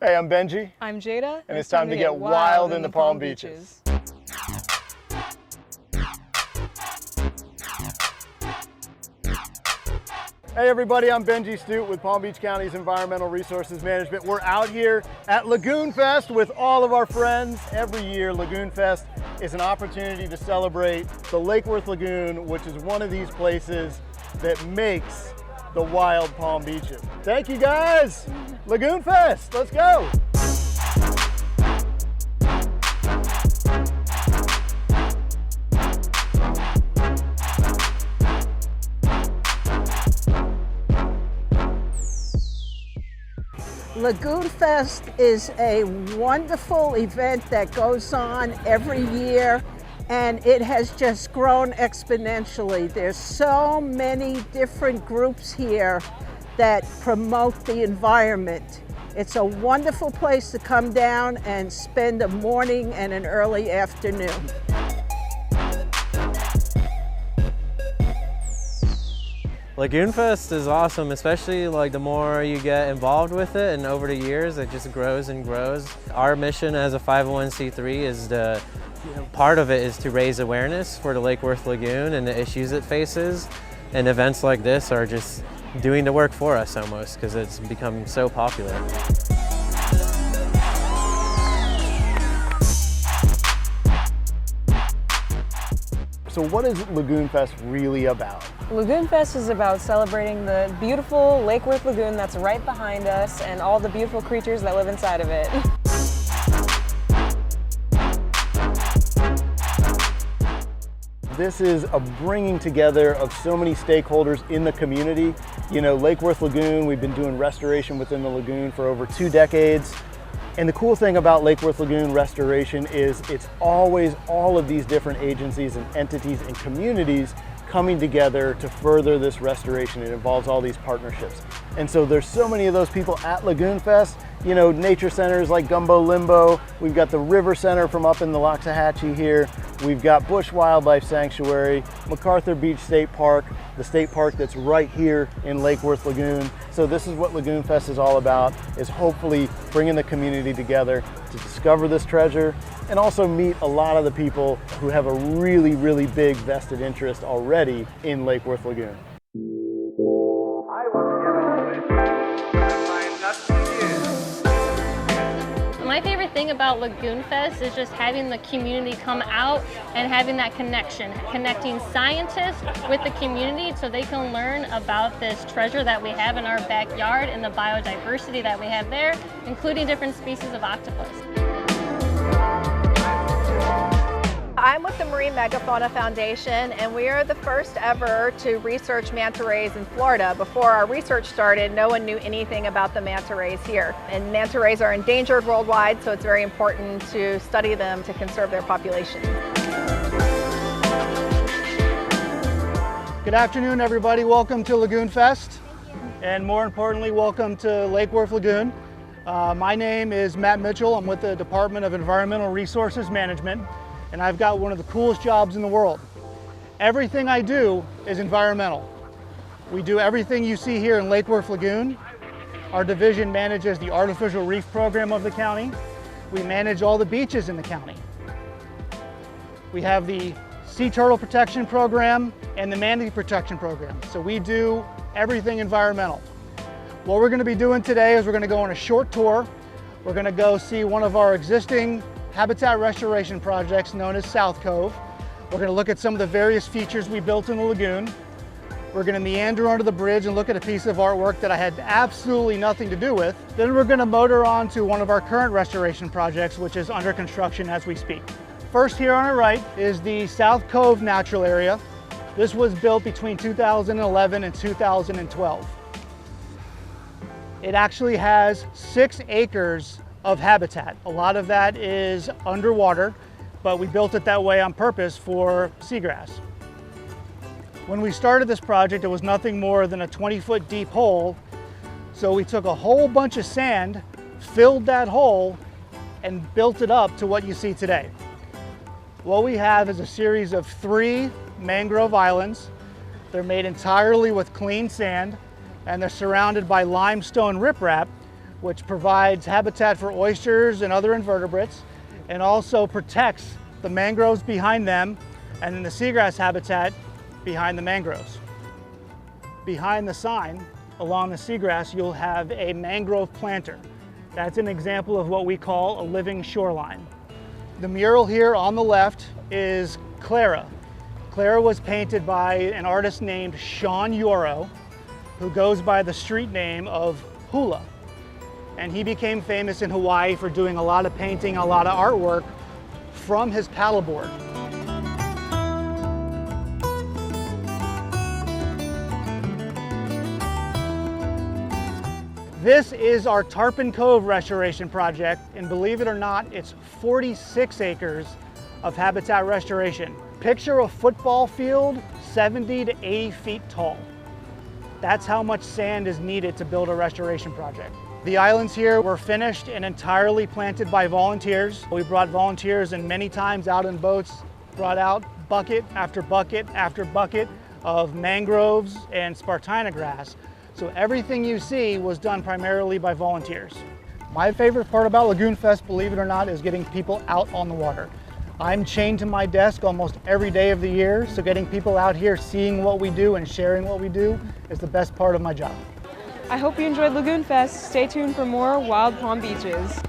Hey, I'm Benji. I'm Jada. And it's time to get wild in the Palm Beaches. Hey everybody, I'm Benji Studt with Palm Beach County's Environmental Resources Management. We're out here at Lagoonfest with all of our friends. Every year, Lagoonfest is an opportunity to celebrate the Lake Worth Lagoon, which is one of these places that makes the wild Palm Beaches. Thank you guys. Lagoonfest, let's go. Lagoonfest is a wonderful event that goes on every year, and it has just grown exponentially. There's so many different groups here that promote the environment. It's a wonderful place to come down and spend a morning and an early afternoon. Lagoonfest is awesome, especially like the more you get involved with it, and over the years it just grows and grows. Our mission as a 501c3 is part of it is to raise awareness for the Lake Worth Lagoon and the issues it faces, and events like this are just doing the work for us almost because it's become so popular. So what is Lagoonfest really about? Lagoonfest is about celebrating the beautiful Lake Worth Lagoon that's right behind us and all the beautiful creatures that live inside of it. This is a bringing together of so many stakeholders in the community. You know, Lake Worth Lagoon, we've been doing restoration within the lagoon for over 2 decades. And the cool thing about Lake Worth Lagoon restoration is it's always all of these different agencies and entities and communities coming together to further this restoration. It involves all these partnerships. And so there's so many of those people at Lagoonfest. You know, nature centers like Gumbo Limbo. We've got the River Center from up in the Loxahatchee here. We've got Bush Wildlife Sanctuary, MacArthur Beach State Park, the state park that's right here in Lake Worth Lagoon. So this is what Lagoonfest is all about, is hopefully bringing the community together to discover this treasure and also meet a lot of the people who have a really, really big vested interest already in Lake Worth Lagoon. My favorite thing about Lagoonfest is just having the community come out and having that connection, connecting scientists with the community so they can learn about this treasure that we have in our backyard and the biodiversity that we have there, including different species of octopus. I'm with the Marine Megafauna Foundation, and we are the first ever to research manta rays in Florida. Before our research started, no one knew anything about the manta rays here. And manta rays are endangered worldwide, so it's very important to study them to conserve their population. Good afternoon, everybody. Welcome to Lagoonfest, and more importantly, welcome to Lake Worth Lagoon. My name is Matt Mitchell. I'm with the Department of Environmental Resources Management, and I've got one of the coolest jobs in the world. Everything I do is environmental. We do everything you see here in Lake Worth Lagoon. Our division manages the artificial reef program of the county. We manage all the beaches in the county. We have the sea turtle protection program and the manatee protection program. So we do everything environmental. What we're gonna be doing today is we're gonna go on a short tour. We're gonna go see one of our existing habitat restoration projects known as South Cove. We're going to look at some of the various features we built in the lagoon. We're going to meander under the bridge and look at a piece of artwork that I had absolutely nothing to do with. Then we're going to motor on to one of our current restoration projects, which is under construction as we speak. First, here on our right is the South Cove Natural Area. This was built between 2011 and 2012. It actually has 6 acres of habitat. A lot of that is underwater, but we built it that way on purpose for seagrass. When we started this project, it was nothing more than a 20-foot deep hole. So we took a whole bunch of sand, filled that hole, and built it up to what you see today. What we have is a series of 3 mangrove islands. They're made entirely with clean sand, and they're surrounded by limestone riprap, which provides habitat for oysters and other invertebrates, and also protects the mangroves behind them and then the seagrass habitat behind the mangroves. Behind the sign along the seagrass, you'll have a mangrove planter. That's an example of what we call a living shoreline. The mural here on the left is Clara. Clara was painted by an artist named Sean Yoro, who goes by the street name of Hula. And he became famous in Hawaii for doing a lot of painting, a lot of artwork from his paddleboard. This is our Tarpon Cove restoration project, and believe it or not, it's 46 acres of habitat restoration. Picture a football field 70 to 80 feet tall. That's how much sand is needed to build a restoration project. The islands here were finished and entirely planted by volunteers. We brought volunteers and many times out in boats, brought out bucket after bucket after bucket of mangroves and Spartina grass. So everything you see was done primarily by volunteers. My favorite part about Lagoonfest, believe it or not, is getting people out on the water. I'm chained to my desk almost every day of the year, so getting people out here seeing what we do and sharing what we do is the best part of my job. I hope you enjoyed Lagoonfest. Stay tuned for more Wild Palm Beaches.